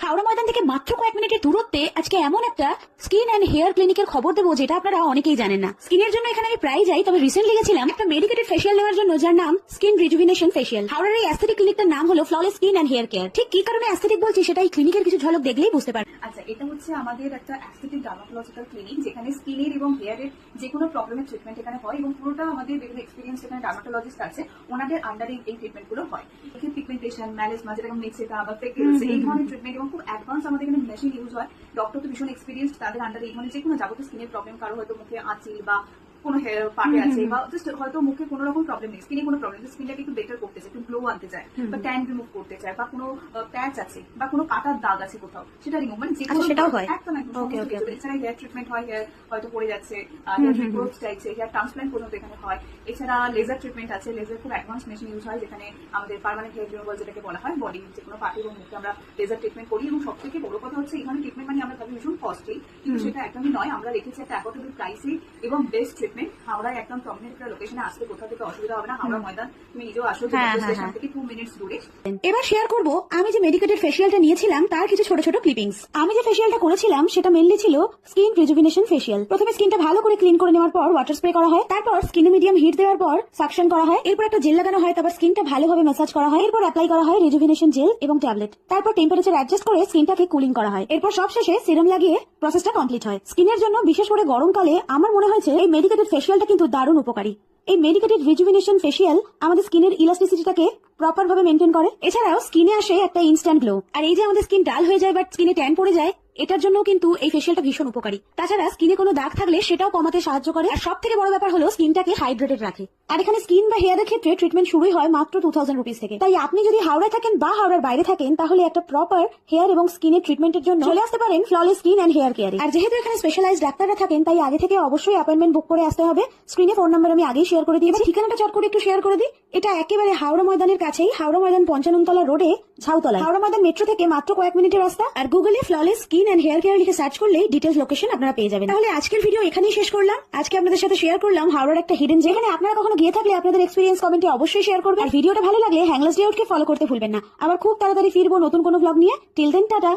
হাওড়া ময়দান থেকে মাত্র কয়েক মিনিটের দূরত্বে আজকে এমন একটা স্কিন অ্যান্ড হেয়ার ক্লিনিকের খবর দেবো যেটা আপনারা অনেকেই জানেন না। স্কিনের জন্য এখানে আমি প্রায় যাই, তবে রিসেন্টলি গেছিলাম একটা মেডিকেটেড ফেশিয়াল নেওয়ার জন্য, যার নাম স্কিন রিজুভিনেশন ফেশিয়াল। হাওড়ার এই অ্যাস্থেটিক ক্লিনিকটার নাম হলো flawless skin and hair care. ঠিক কি কারণে অ্যাস্থেটিক বলছি সেটা এই ক্লিনিকের কিছু ঝলক দেখলেই বুঝতে পারবেন। আচ্ছা, এটা হচ্ছে আমাদের একটা অ্যাস্থেটিক ডার্মাটোলজিক্যাল ক্লিনিক, যেখানে স্কিনের এবং হেয়ারের যে কোনো প্রবলেমের ট্রিটমেন্ট এখানে হয় এবং পুরোটা আমাদের বিভিন্ন এক্সপিরিয়েন্স এখানে ডার্মাটোলজিস্ট আছে, ওনাদের আন্ডারে এই ট্রিটমেন্ট গুলো হয়। পিগমেন্টেশন, ম্যালেজমা, যেরকম মেক্সিকা বা ফ্রেকলেন্স, এই ধরনের ট্রিটমেন্ট এবং খুব অ্যাডভান্স আমাদের এখানে মেশিন ইউজ হয়। ডক্টর তো ভীষণ এক্সপিরিয়েন্স, তাদের আন্ডারে এই ধরনের যে কোনো যাবতীয় স্কিনের প্রবলেম, কারো হয়তো মুখে আঁচিল বা কোনো হেয়ার পার্টে আছে বা জাস্ট হয়তো মুখে কোনো রকম প্রবলেম নেই, স্কিনে কোনো প্রবলেম, স্কিনটাকে একটু বেটার করতে চায়, একটু গ্লো আনতে চায় বা ট্যান রিমুভ করতে চায়, বা কোনো প্যাচ আছে বা কোনো কাটার দাগ আছে কোথাও, সেটা রিমুভ, মানে যে কোনো সেটাও হয়। একদম এছাড়া হেয়ার ট্রিটমেন্ট হয়, হেয়ার হয়তো পড়ে যাচ্ছে, হেয়ার রিগ্রোথ চাইছে, হেয়ার ট্রান্সপ্লান্ট পর্যন্ত এখানে হয়। এছাড়া লেজার ট্রিটমেন্ট আছে, লেজার খুব অ্যাডভান্স মেশিন ইউজ হয়, যেখানে আমাদের পার্মানেন্ট হেয়ার রিমুভাল যেটাকে বলা হয়, বডি যে কোনো পার্টি এবং মুখে আমরা লেজার ট্রিটমেন্ট করি। এবং সব থেকে বড় কথা হচ্ছে, এই ধরনের ট্রিটমেন্ট মানে আমরা ভাবি ভীষণ কস্টলি, কিন্তু সেটা একদমই নয়। আমরা রেখেছি একটা অ্যাফোর্ডেবল প্রাইসে এবং বেস্ট ট্রিটমেন্ট। হাওড়ায় একদম প্রমিনেন্ট একটা লোকেশনে আসতে কোথাও থেকে অসুবিধা হবে না। হাওড়া ময়দান তুমি নিজেও আসো, স্টেশন থেকে 2 মিনিটস দূরে। এবার শেয়ার করব আমি যে মেডিকেটেড ফেশিয়ালটা নিয়েছিলাম তার কিছু ছোট ছোট ক্লিপিংস। আমি যে ফেশিয়ালটা করেছিলাম সেটা মেনলি ছিল স্কিন রিজুভিনেশন ফেশিয়াল। প্রথমে স্কিনটা ভালো করে ক্লিন করে নেওয়ার পর ওয়াটার স্প্রে করা হয়, তারপর স্কিনে মিডিয়াম হিট দেওয়ার পর সাকশন করা হয়, এরপর একটা জেল লাগানো হয়, তারপর স্কিনটা ভালোভাবে ম্যাসাজ করা হয়, এরপর অ্যাপ্লাই করা হয় রিজুভিনেশন জেল এবং ট্যাবলেট, তারপর টেম্পারেচার অ্যাডজাস্ট করে স্কিনটাকে কুলিং করা হয়, এরপর সবশেষে সিরাম লাগিয়ে প্রসেসটা কমপ্লিট হয়। স্কিনের জন্য বিশেষ করে গরমকালে আমার মনে হয়েছে এই মেডিকেটেড ফেশিয়ালটা কিন্তু দারুণ উপকারী। এই মেডিকেটেড রিজুভিনেশন ফেশিয়াল আমাদের স্কিনের ইলাস্টিসিটিটাকে প্রপার ভাবে মেনটেন করে। এছাড়াও স্কিনে আসে একটা ইনস্ট্যান্ট গ্লো। আর এই যে আমাদের স্কিন ডাল হয়ে যায় বা স্কিনে ট্যান পড়ে যায়, এটার জন্য কিন্তু এই ফেশিয়ালটা ভীষণ উপকারী। তাছাড়া স্কিনে কোনো দাগ থাকলে সেটাও কমাতে সাহায্য করে। আর সব থেকে বড় ব্যাপার হলো স্কিনটাকে হাইড্রেটেড রাখে। আর এখানে স্কিন বা হেয়ারের ক্ষেত্রে ট্রিটমেন্ট শুরুই হয় মাত্র 2000 রুপিস থেকে। তাই আপনি যদি হাওড়ায় থাকেন বা হাওড়ার বাইরে থাকেন, তাহলে একটা প্রপার হেয়ার এবং স্কিনের ট্রিটমেন্টের জন্য চলে আসতে পারেন ফ্ললেস স্কিন অ্যান্ড হেয়ার কেয়ারে। আর যেহেতু এখানে স্পেশালাইজড ডাক্তাররা থাকেন, তাই আগে থেকে অবশ্যই অ্যাপয়েন্টমেন্ট বুক করে আসতে হবে। স্ক্রিনে ফোন নাম্বার আমি আগেই শেয়ার করে দিয়েছি, ঠিকানাটা চট করে একটু শেয়ার করে দিই। এটা একেবারে হাওড়া ময়দানের কাছেই, হাওড়া ময়দান 55 তলা রোডে, ঝাউতলা। হাওড়া ময়দান মেট্রো থেকে মাত্র কয়েক মিনিটের রাস্তা। আর গুগলে flawless skin and hair care লিখে সার্চ করলেই ডিটেইলস লোকেশন আপনারা পেয়ে যাবেন। তাহলে আজকের ভিডিও এখানেই শেষ করলাম। আজকে আপনাদের সাথে শেয়ার করলাম হাওড়ার একটা হিডেন, যেখানে আপনারা কখনো গিয়ে থাকলে আপনাদের এক্সপিরিয়েন্স কমেন্টে অবশ্যই শেয়ার করবেন। আর ভিডিওটা ভালো লাগলে হ্যাংলাস লেআউটকে ফলো করতে ভুলবেন না। আবার খুব তাড়াতাড়ি ফিরবো নতুন কোনো ব্লগ নিয়ে। Till then, tata.